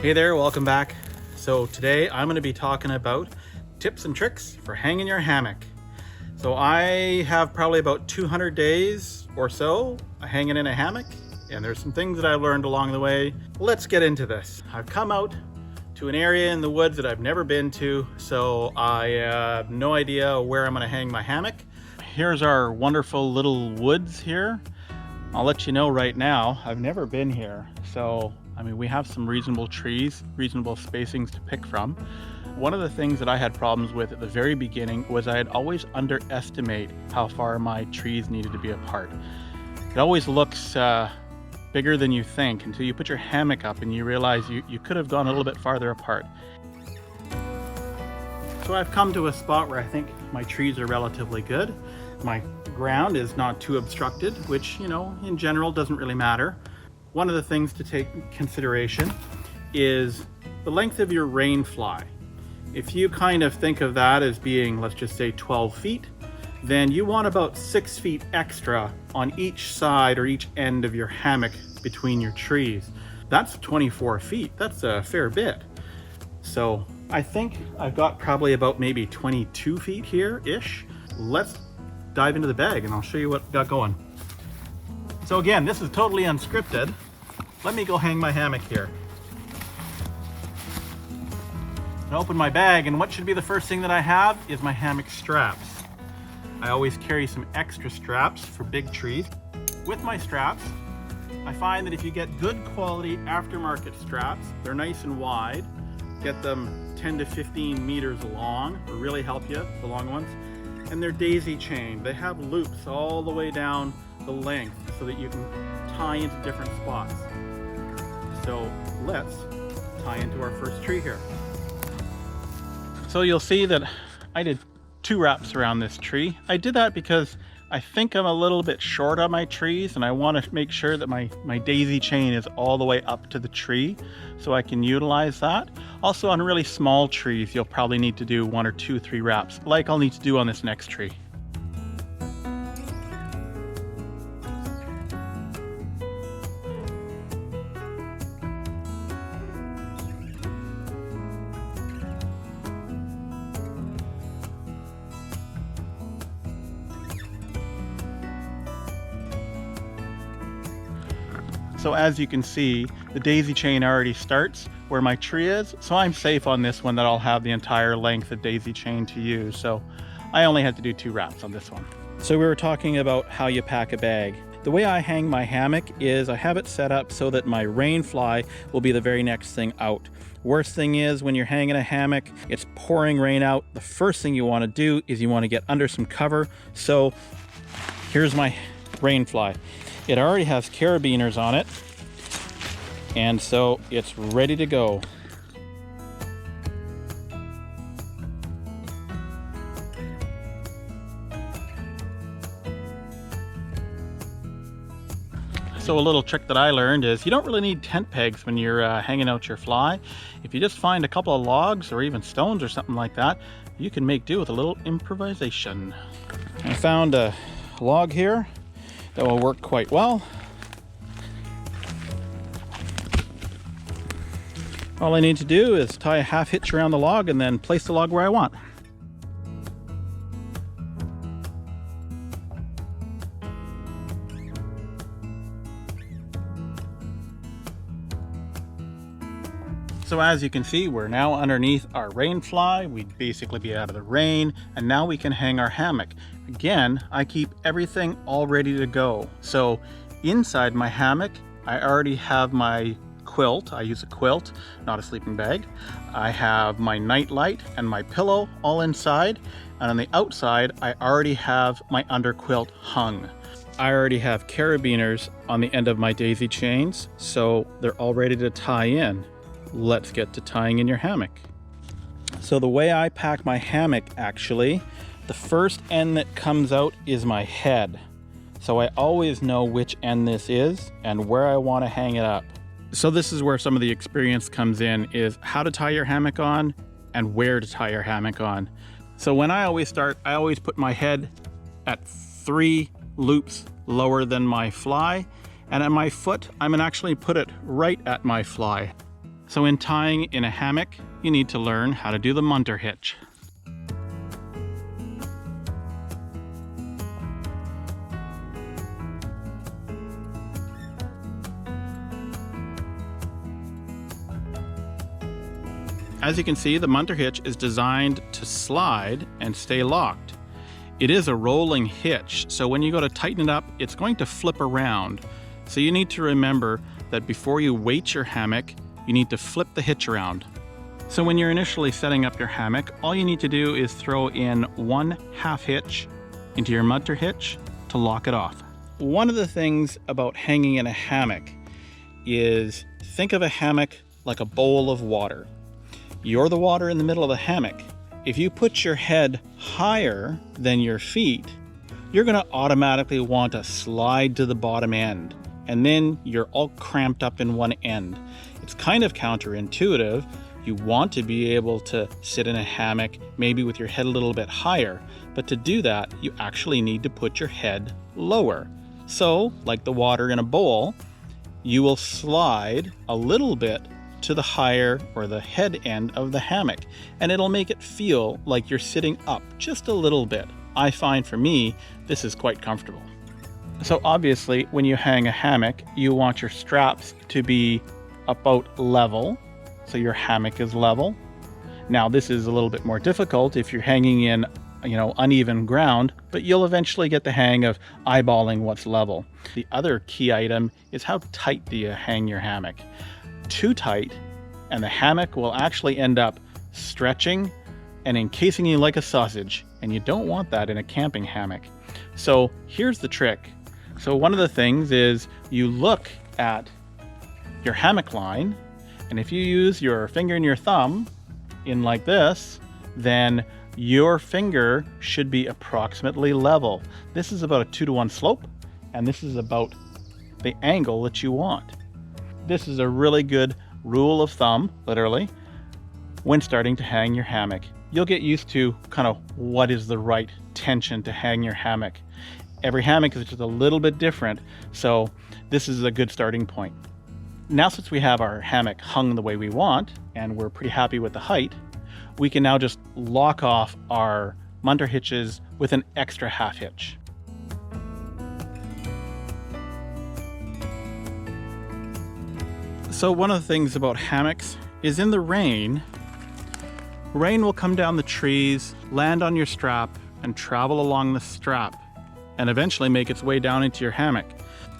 Hey there, welcome back. So today I'm going to be talking about tips and tricks for hanging your hammock. So I have probably about 200 days or so hanging in a hammock, and there's some things that I learned along the way. Let's get into this. I've come out to an area in the woods that I've never been to, so I have no idea where I'm going to hang my hammock. Here's our wonderful little woods here. I'll let you know right now, I've never been here, so I mean, we have some reasonable trees, reasonable spacings to pick from. One of the things that I had problems with at the very beginning was I'd always underestimate how far my trees needed to be apart. It always looks bigger than you think until you put your hammock up and you realize you could have gone a little bit farther apart. So I've come to a spot where I think my trees are relatively good. My ground is not too obstructed, which, you know, in general doesn't really matter. One of the things to take into consideration is the length of your rain fly. If you kind of think of that as being, let's just say 12 feet, then you want about 6 feet extra on each side or each end of your hammock between your trees. That's 24 feet. That's a fair bit. So I think I've got probably about maybe 22 feet here-ish. Let's dive into the bag and I'll show you what I've got going. So again, this is totally unscripted. Let me go hang my hammock here. I open my bag, and what should be the first thing that I have is my hammock straps. I always carry some extra straps for big trees. With my straps, I find that if you get good quality aftermarket straps, they're nice and wide. Get them 10 to 15 meters long, will really help you, the long ones. And they're daisy chained. They have loops all the way down the length so that you can tie into different spots. So let's tie into our first tree here. So you'll see that I did 2 wraps around this tree. I did that because I think I'm a little bit short on my trees and I want to make sure that my daisy chain is all the way up to the tree so I can utilize that. Also on really small trees, you'll probably need to do 1 or 2, 3 wraps like I'll need to do on this next tree. So as you can see, the daisy chain already starts where my tree is, so I'm safe on this one that I'll have the entire length of daisy chain to use. So I only had to do 2 wraps on this one. So we were talking about how you pack a bag. The way I hang my hammock is I have it set up so that my rain fly will be the very next thing out. Worst thing is when you're hanging a hammock, it's pouring rain out. The first thing you want to do is you want to get under some cover. So here's my rain fly. It already has carabiners on it, and so it's ready to go. So a little trick that I learned is you don't really need tent pegs when you're hanging out your fly. If you just find a couple of logs or even stones or something like that, you can make do with a little improvisation. I found a log here that will work quite well. All I need to do is tie a half hitch around the log and then place the log where I want. So as you can see, we're now underneath our rain fly. We'd basically be out of the rain, and now we can hang our hammock. Again, I keep everything all ready to go. So inside my hammock, I already have my quilt. I use a quilt, not a sleeping bag. I have my night light and my pillow all inside. And on the outside, I already have my under-quilt hung. I already have carabiners on the end of my daisy chains, so they're all ready to tie in. Let's get to tying in your hammock. So the way I pack my hammock, actually, the first end that comes out is my head. So I always know which end this is and where I want to hang it up. So this is where some of the experience comes in, is how to tie your hammock on and where to tie your hammock on. So when I always start, I always put my head at 3 loops lower than my fly, and at my foot, I'm gonna actually put it right at my fly. So in tying in a hammock, you need to learn how to do the munter hitch. As you can see, the munter hitch is designed to slide and stay locked. It is a rolling hitch, so when you go to tighten it up, it's going to flip around. So you need to remember that before you weight your hammock, you need to flip the hitch around. So when you're initially setting up your hammock, all you need to do is throw in 1/2 hitch into your munter hitch to lock it off. One of the things about hanging in a hammock is think of a hammock like a bowl of water. You're the water in the middle of the hammock. If you put your head higher than your feet, you're going to automatically want to slide to the bottom end, and then you're all cramped up in one end. It's kind of counterintuitive. You want to be able to sit in a hammock, maybe with your head a little bit higher, but to do that, you actually need to put your head lower. So, like the water in a bowl, you will slide a little bit to the higher or the head end of the hammock, and it'll make it feel like you're sitting up just a little bit. I find for me, this is quite comfortable. So obviously, when you hang a hammock, you want your straps to be about level, so your hammock is level. Now, this is a little bit more difficult if you're hanging in, uneven ground, but you'll eventually get the hang of eyeballing what's level. The other key item is how tight do you hang your hammock. Too tight, and the hammock will actually end up stretching and encasing you like a sausage, and you don't want that in a camping hammock. So here's the trick. So one of the things is you look at your hammock line, and if you use your finger and your thumb in like this, then your finger should be approximately level. This is about a 2-to-1 slope, and this is about the angle that you want. This is a really good rule of thumb, literally, when starting to hang your hammock. You'll get used to kind of what is the right tension to hang your hammock. Every hammock is just a little bit different, so this is a good starting point. Now, since we have our hammock hung the way we want, and we're pretty happy with the height, we can now just lock off our munter hitches with an extra 1/2 hitch. So one of the things about hammocks is in the rain will come down the trees, land on your strap, and travel along the strap, and eventually make its way down into your hammock.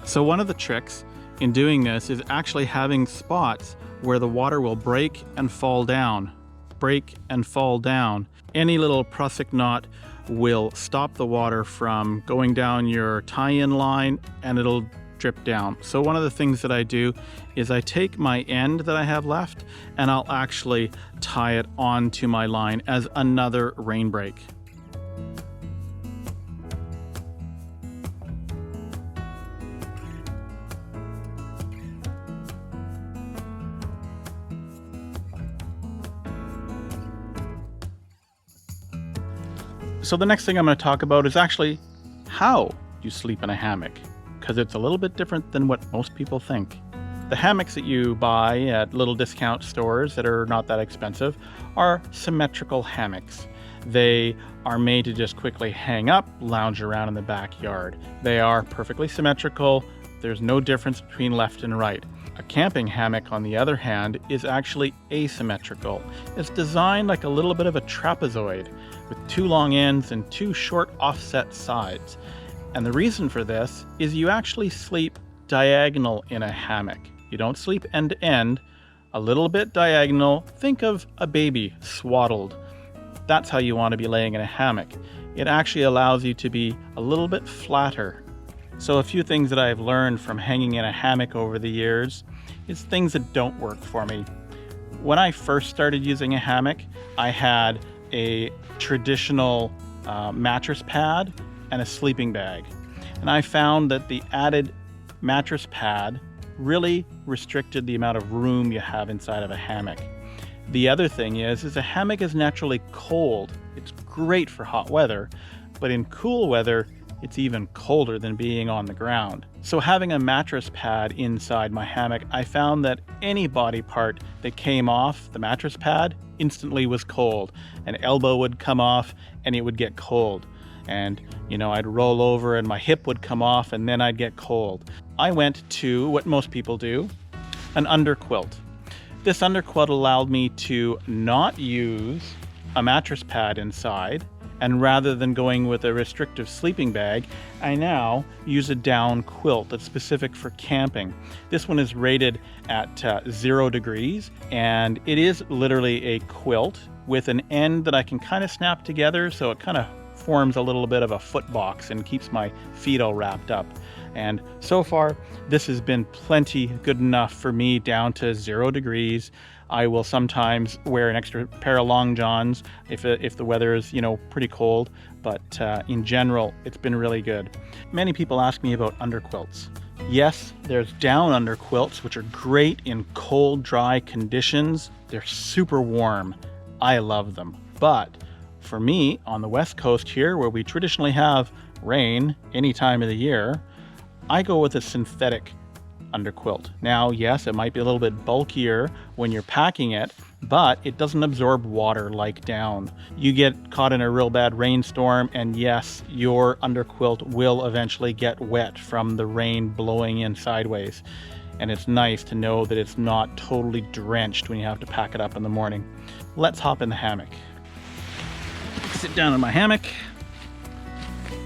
So one of the tricks in doing this is actually having spots where the water will break and fall down. Break and fall down. Any little prusik knot will stop the water from going down your tie-in line, and it'll drip down. So one of the things that I do is I take my end that I have left, and I'll actually tie it onto my line as another rain break. So the next thing I'm going to talk about is actually how you sleep in a hammock, because it's a little bit different than what most people think. The hammocks that you buy at little discount stores that are not that expensive are symmetrical hammocks. They are made to just quickly hang up, lounge around in the backyard. They are perfectly symmetrical. There's no difference between left and right. A camping hammock, on the other hand, is actually asymmetrical. It's designed like a little bit of a trapezoid with 2 long ends and 2 short offset sides. And the reason for this is you actually sleep diagonal in a hammock. You don't sleep end to end, a little bit diagonal. Think of a baby swaddled. That's how you want to be laying in a hammock. It actually allows you to be a little bit flatter. So a few things that I've learned from hanging in a hammock over the years is things that don't work for me. When I first started using a hammock, I had a traditional mattress pad and a sleeping bag. And I found that the added mattress pad really restricted the amount of room you have inside of a hammock. The other thing is a hammock is naturally cold. It's great for hot weather, but in cool weather, it's even colder than being on the ground. So having a mattress pad inside my hammock, I found that any body part that came off the mattress pad instantly was cold. An elbow would come off and it would get cold. And, you know, I'd roll over and my hip would come off and then I'd get cold. I went to what most people do, an under-quilt. This under-quilt allowed me to not use a mattress pad inside, and rather than going with a restrictive sleeping bag, I now use a down quilt that's specific for camping. This one is rated at 0 degrees, and it is literally a quilt with an end that I can kind of snap together, so it kind of forms a little bit of a foot box and keeps my feet all wrapped up. And so far, this has been plenty good enough for me down to 0 degrees. I will sometimes wear an extra pair of long johns if the weather is, you know, pretty cold, but in general, it's been really good. Many people ask me about underquilts. Yes, there's down underquilts, which are great in cold, dry conditions. They're super warm. I love them. But for me, on the West Coast here, where we traditionally have rain any time of the year, I go with a synthetic underquilt. Now, yes, it might be a little bit bulkier when you're packing it, but it doesn't absorb water like down. You get caught in a real bad rainstorm, and yes, your underquilt will eventually get wet from the rain blowing in sideways. And it's nice to know that it's not totally drenched when you have to pack it up in the morning. Let's hop in the hammock. Sit down in my hammock.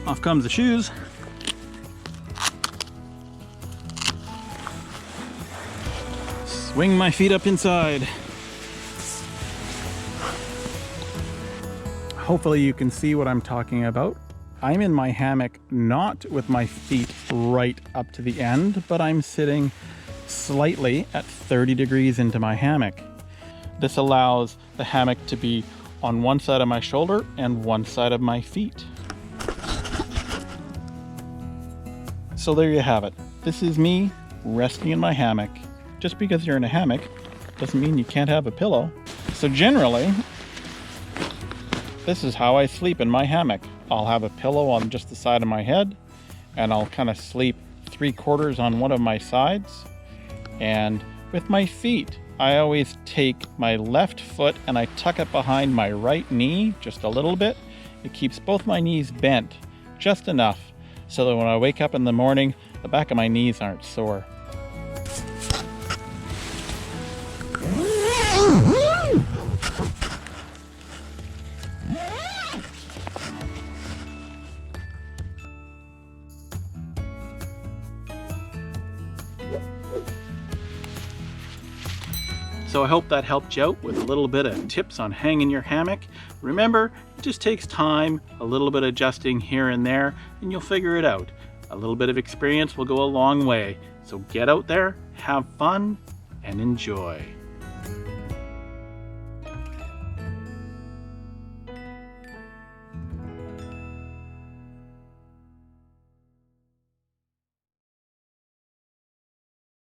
Off comes the shoes. Swing my feet up inside. Hopefully you can see what I'm talking about. I'm in my hammock not with my feet right up to the end, but I'm sitting slightly at 30 degrees into my hammock. This allows the hammock to be on one side of my shoulder and one side of my feet. So there you have it. This is me resting in my hammock. Just because you're in a hammock doesn't mean you can't have a pillow. So generally, this is how I sleep in my hammock. I'll have a pillow on just the side of my head, and I'll kind of sleep 3/4 on one of my sides. And with my feet, I always take my left foot and I tuck it behind my right knee just a little bit. It keeps both my knees bent just enough so that when I wake up in the morning, the back of my knees aren't sore. So I hope that helped you out with a little bit of tips on hanging your hammock. Remember, it just takes time, a little bit of adjusting here and there, and you'll figure it out. A little bit of experience will go a long way. So get out there, have fun, and enjoy.